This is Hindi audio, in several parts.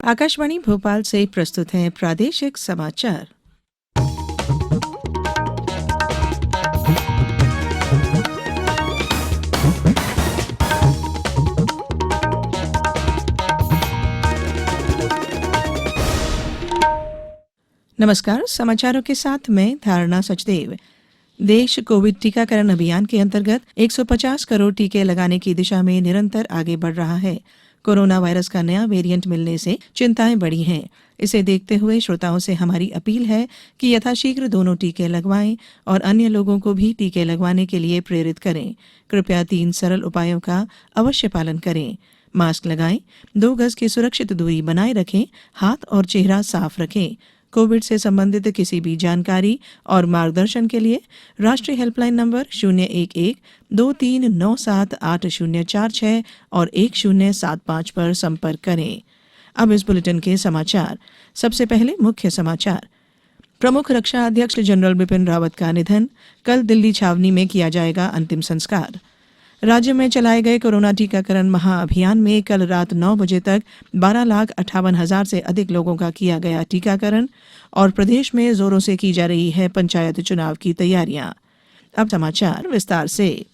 आकाशवाणी भोपाल से प्रस्तुत हैं प्रादेशिक समाचार। नमस्कार, समाचारों के साथ मैं धारणा सचदेव। देश कोविड टीकाकरण अभियान के अंतर्गत 150 करोड़ टीके लगाने की दिशा में निरंतर आगे बढ़ रहा है। कोरोना वायरस का नया वेरिएंट मिलने से चिंताएं बढ़ी हैं। इसे देखते हुए श्रोताओं से हमारी अपील है कि यथाशीघ्र दोनों टीके लगवाएं और अन्य लोगों को भी टीके लगवाने के लिए प्रेरित करें। कृपया 3 सरल उपायों का अवश्य पालन करें। मास्क लगाएं, 2 गज की सुरक्षित दूरी बनाए रखें, हाथ और चेहरा साफ रखें। कोविड से संबंधित किसी भी जानकारी और मार्गदर्शन के लिए राष्ट्रीय हेल्पलाइन नंबर 011-2397-8046 और 1075 पर संपर्क करें। अब इस बुलेटिन के समाचार। सबसे पहले मुख्य समाचार। प्रमुख रक्षा अध्यक्ष जनरल बिपिन रावत का निधन, कल दिल्ली छावनी में किया जाएगा अंतिम संस्कार। राज्य में चलाए गए कोरोना टीकाकरण महाअभियान में कल रात 9 बजे तक 12,58,000 से अधिक लोगों का किया गया टीकाकरण और प्रदेश में जोरों से की जा रही है पंचायत चुनाव की तैयारियां। अब समाचार विस्तार से।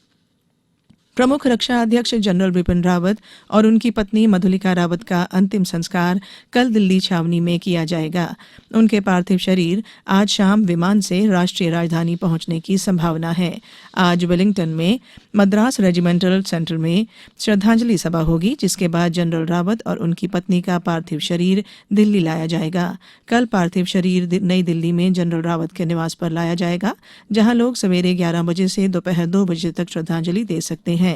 प्रमुख रक्षा अध्यक्ष जनरल बिपिन रावत और उनकी पत्नी मधुलिका रावत का अंतिम संस्कार कल दिल्ली छावनी में किया जाएगा। उनके पार्थिव शरीर आज शाम विमान से राष्ट्रीय राजधानी पहुंचने की संभावना है। आज वेलिंगटन में मद्रास रेजिमेंटल सेंटर में श्रद्धांजलि सभा होगी, जिसके बाद जनरल रावत और उनकी पत्नी का पार्थिव शरीर दिल्ली लाया जाएगा। कल पार्थिव शरीर नई दिल्ली में जनरल रावत के निवास पर लाया जाएगा, जहां लोग सवेरे 11 बजे से दोपहर 2 बजे तक श्रद्धांजलि दे सकते हैं।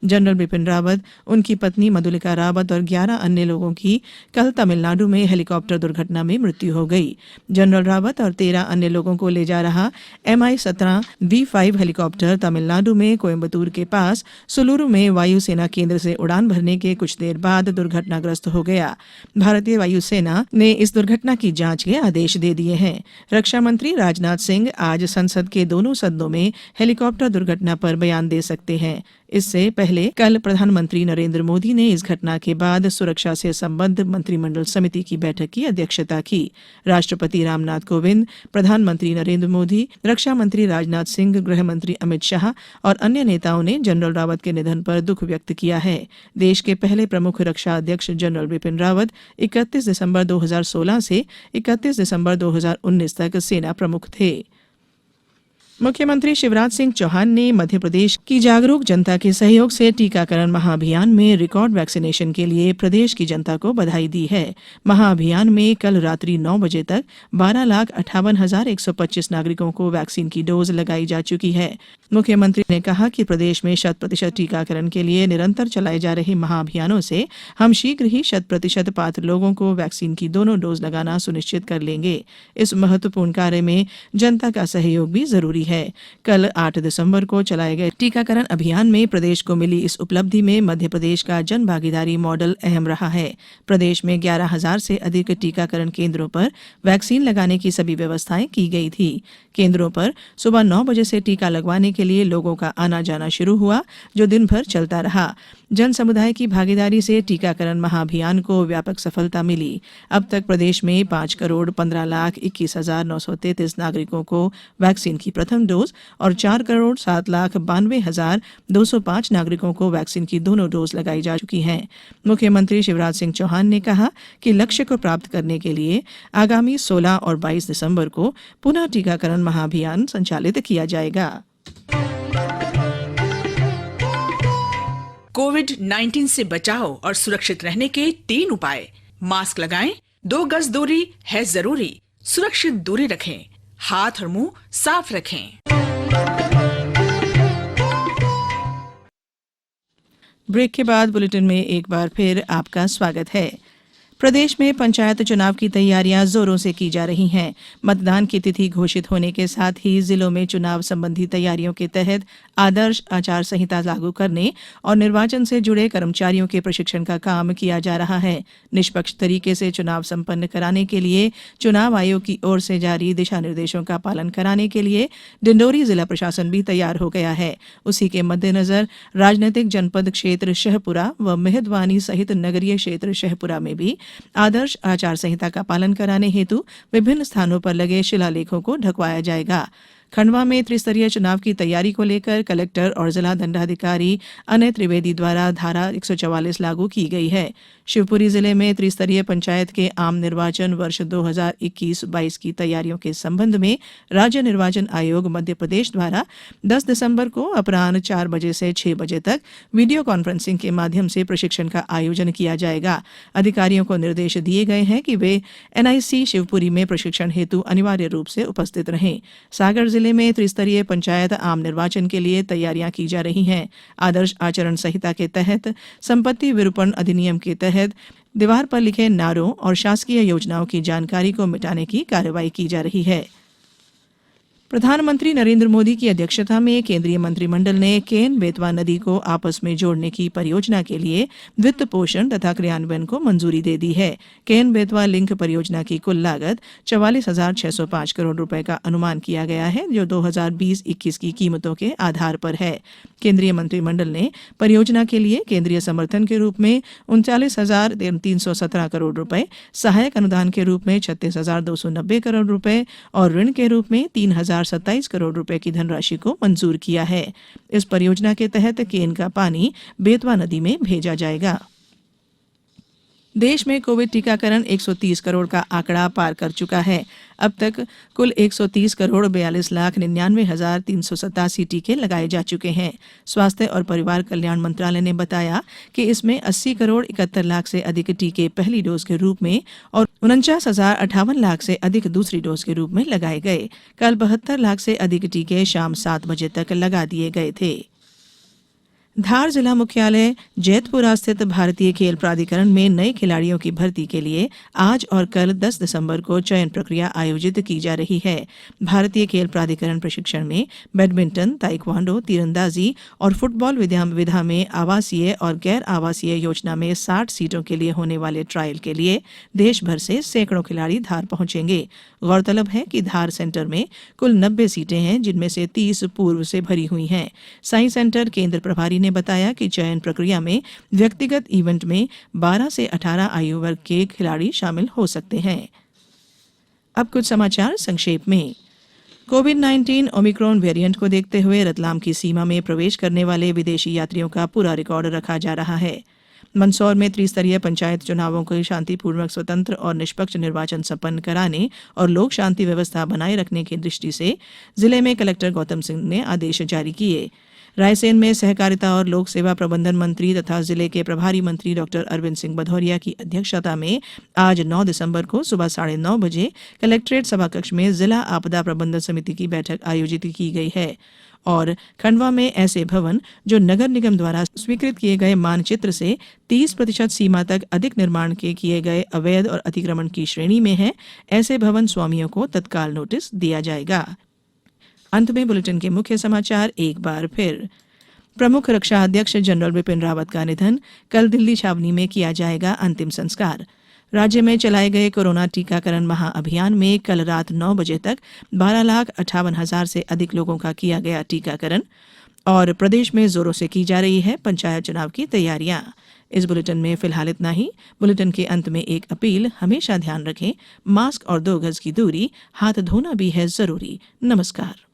जनरल बिपिन रावत, उनकी पत्नी मधुलिका रावत और 11 अन्य लोगों की कल तमिलनाडु में हेलीकॉप्टर दुर्घटना में मृत्यु हो गई। जनरल रावत और 13 अन्य लोगों को ले जा रहा MI-17 V5 हेलीकॉप्टर तमिलनाडु में कोयम्बतूर के पास सुलुरु में वायुसेना केंद्र से उड़ान भरने के कुछ देर बाद दुर्घटनाग्रस्त हो गया। भारतीय वायुसेना ने इस दुर्घटना की जांच के आदेश दे दिए हैं। रक्षा मंत्री राजनाथ सिंह आज संसद के दोनों सदनों में हेलीकॉप्टर दुर्घटना पर बयान दे सकते हैं। इससे पहले कल प्रधानमंत्री नरेंद्र मोदी ने इस घटना के बाद सुरक्षा से संबद्ध मंत्रिमंडल समिति की बैठक की अध्यक्षता की। राष्ट्रपति रामनाथ कोविंद, प्रधानमंत्री नरेंद्र मोदी, रक्षा मंत्री राजनाथ सिंह, गृह मंत्री अमित शाह और अन्य नेताओं ने जनरल रावत के निधन पर दुख व्यक्त किया है। देश के पहले प्रमुख रक्षा अध्यक्ष जनरल बिपिन रावत 31 दिसंबर 2016 से 31 दिसंबर 2019 तक सेना प्रमुख थे। मुख्यमंत्री शिवराज सिंह चौहान ने मध्य प्रदेश की जागरूक जनता के सहयोग से टीकाकरण महाअभियान में रिकॉर्ड वैक्सीनेशन के लिए प्रदेश की जनता को बधाई दी है। महाअभियान में कल रात्रि 9 बजे तक 12,58,125 नागरिकों को वैक्सीन की डोज लगाई जा चुकी है। मुख्यमंत्री ने कहा कि प्रदेश में 100% टीकाकरण के लिए निरंतर चलाए जा रहे महाअभियानों से हम शीघ्र ही 100% पात्र लोगों को वैक्सीन की दोनों डोज लगाना सुनिश्चित कर लेंगे। इस महत्वपूर्ण कार्य में जनता का सहयोग भी जरूरी है। कल 8 दिसंबर को चलाए गए टीकाकरण अभियान में प्रदेश को मिली इस उपलब्धि में मध्य प्रदेश का जन भागीदारी मॉडल अहम रहा है। प्रदेश में 11,000 से अधिक टीकाकरण केंद्रों पर वैक्सीन लगाने की सभी व्यवस्थाएं की गई थी। केंद्रों पर सुबह 9 बजे से टीका लगवाने के लिए लोगों का आना जाना शुरू हुआ, जो दिन भर चलता रहा। जन समुदाय की भागीदारी से टीकाकरण महाअभियान को व्यापक सफलता मिली। अब तक प्रदेश में 5,15,21,933 नागरिकों को वैक्सीन की प्रथम डोज और 4,07,92,205 नागरिकों को वैक्सीन की दोनों डोज लगाई जा चुकी हैं। मुख्यमंत्री शिवराज सिंह चौहान ने कहा कि लक्ष्य को प्राप्त करने के लिए आगामी 16 और 22 दिसंबर को पुनः टीकाकरण महाअभियान संचालित किया जाएगा। कोविड-19 से बचाव और सुरक्षित रहने के 3 उपाय। मास्क लगाएं, 2 गज दूरी है जरूरी, सुरक्षित दूरी रखें, हाथ और मुंह साफ रखें। ब्रेक के बाद बुलेटिन में एक बार फिर आपका स्वागत है। प्रदेश में पंचायत चुनाव की तैयारियां जोरों से की जा रही हैं। मतदान की तिथि घोषित होने के साथ ही जिलों में चुनाव संबंधी तैयारियों के तहत आदर्श आचार संहिता लागू करने और निर्वाचन से जुड़े कर्मचारियों के प्रशिक्षण का काम किया जा रहा है। निष्पक्ष तरीके से चुनाव संपन्न कराने के लिए चुनाव आयोग की ओर से जारी दिशा निर्देशों का पालन कराने के लिए डिंडोरी जिला प्रशासन भी तैयार हो गया है। उसी के मद्देनजर राजनीतिक जनपद क्षेत्र शहपुरा व मेहदवानी सहित नगरीय क्षेत्र शहपुरा में भी आदर्श आचार संहिता का पालन कराने हेतु विभिन्न स्थानों पर लगे शिलालेखों को ढकवाया जाएगा। खंडवा में त्रिस्तरीय चुनाव की तैयारी को लेकर कलेक्टर और जिला दंडाधिकारी अनय त्रिवेदी द्वारा धारा 144 लागू की गई है। शिवपुरी जिले में त्रिस्तरीय पंचायत के आम निर्वाचन वर्ष 2021-22 की तैयारियों के संबंध में राज्य निर्वाचन आयोग मध्य प्रदेश द्वारा 10 दिसंबर को अपराह्न 4 बजे से 6 बजे तक वीडियो कॉन्फ्रेंसिंग के माध्यम से प्रशिक्षण का आयोजन किया जाएगा। अधिकारियों को निर्देश दिए गए हैं कि वे एनआईसी शिवपुरी में प्रशिक्षण हेतु अनिवार्य रूप से उपस्थित रहें। सागर जिले में त्रिस्तरीय पंचायत आम निर्वाचन के लिए तैयारियां की जा रही हैं। आदर्श आचरण संहिता के तहत संपत्ति विरूपण अधिनियम के तहत दीवार पर लिखे नारों और शासकीय योजनाओं की जानकारी को मिटाने की कार्रवाई की जा रही है। प्रधानमंत्री नरेंद्र मोदी की अध्यक्षता में केंद्रीय मंत्रिमंडल ने केन बेतवा नदी को आपस में जोड़ने की परियोजना के लिए वित्त पोषण तथा क्रियान्वयन को मंजूरी दे दी है। केन बेतवा लिंक परियोजना की कुल लागत 44,605 करोड़ रुपए का अनुमान किया गया है, जो 2020-21 की कीमतों के आधार पर है। केंद्रीय मंत्रिमंडल ने परियोजना के लिए केंद्रीय समर्थन के रूप में 39,317 करोड़ रुपए, सहायक अनुदान के रूप में 36,290 करोड़ रुपए और ऋण के रूप में 3,027 करोड़ रुपए की धनराशि को मंजूर किया है। इस परियोजना के तहत केन का पानी बेतवा नदी में भेजा जाएगा। देश में कोविड टीकाकरण 130 करोड़ का आंकड़ा पार कर चुका है। अब तक कुल 130 करोड़ 42,99,387 टीके लगाए जा चुके हैं। स्वास्थ्य और परिवार कल्याण मंत्रालय ने बताया कि इसमें 80 करोड़ 71 लाख से अधिक टीके पहली डोज के रूप में और 49,058 लाख से अधिक दूसरी डोज के रूप में लगाए गए। कल 72 लाख से अधिक टीके शाम 7 बजे तक लगा दिए गए थे। धार जिला मुख्यालय जैतपुरा स्थित भारतीय खेल प्राधिकरण में नए खिलाड़ियों की भर्ती के लिए आज और कल 10 दिसंबर को चयन प्रक्रिया आयोजित की जा रही है। भारतीय खेल प्राधिकरण प्रशिक्षण में बैडमिंटन, ताइक्वांडो, तीरंदाजी और फुटबॉल विधा में आवासीय और गैर आवासीय योजना में 60 सीटों के लिए होने वाले ट्रायल के लिए देश भर से सैकड़ों खिलाड़ी धार पहुंचेंगे। गौरतलब है कि धार सेंटर में कुल 90 सीटें हैं, जिनमें से 30 पूर्व से भरी हुई हैं। साई सेंटर केंद्र प्रभारी ने बताया कि चयन प्रक्रिया में व्यक्तिगत इवेंट में 12 से 18 आयु वर्ग के खिलाड़ी शामिल हो सकते हैं। अब कुछ समाचार संक्षेप में। कोविड-19 ओमिक्रॉन वेरिएंट को देखते हुए रतलाम की सीमा में प्रवेश करने वाले विदेशी यात्रियों का पूरा रिकॉर्ड रखा जा रहा है। मंदसौर में त्रिस्तरीय पंचायत चुनावों को शांतिपूर्वक, स्वतंत्र और निष्पक्ष निर्वाचन संपन्न कराने और लोक शांति व्यवस्था बनाए रखने की दृष्टि से जिले में कलेक्टर गौतम सिंह ने आदेश जारी किए। रायसेन में सहकारिता और लोक सेवा प्रबंधन मंत्री तथा जिले के प्रभारी मंत्री डॉक्टर अरविंद सिंह भदौरिया की अध्यक्षता में आज 9 दिसंबर को सुबह 9:30 बजे कलेक्ट्रेट सभाकक्ष में जिला आपदा प्रबंधन समिति की बैठक आयोजित की गई है। और खंडवा में ऐसे भवन जो नगर निगम द्वारा स्वीकृत किए गए मानचित्र से 30% सीमा तक अधिक निर्माण के किए गए अवैध और अतिक्रमण की श्रेणी में है, ऐसे भवन स्वामियों को तत्काल नोटिस दिया जाएगा। अंत में बुलेटिन के मुख्य समाचार एक बार फिर। प्रमुख रक्षा अध्यक्ष जनरल बिपिन रावत का निधन, कल दिल्ली छावनी में किया जाएगा अंतिम संस्कार। राज्य में चलाए गए कोरोना टीकाकरण महाअभियान में कल रात 9 बजे तक 12,58,000 से अधिक लोगों का किया गया टीकाकरण। और प्रदेश में जोरों से की जा रही है पंचायत चुनाव की तैयारियां। इस बुलेटिन में फिलहाल इतना ही। बुलेटिन के अंत में एक अपील, हमेशा ध्यान रखें, मास्क और 2 गज की दूरी, हाथ धोना भी है जरूरी। नमस्कार।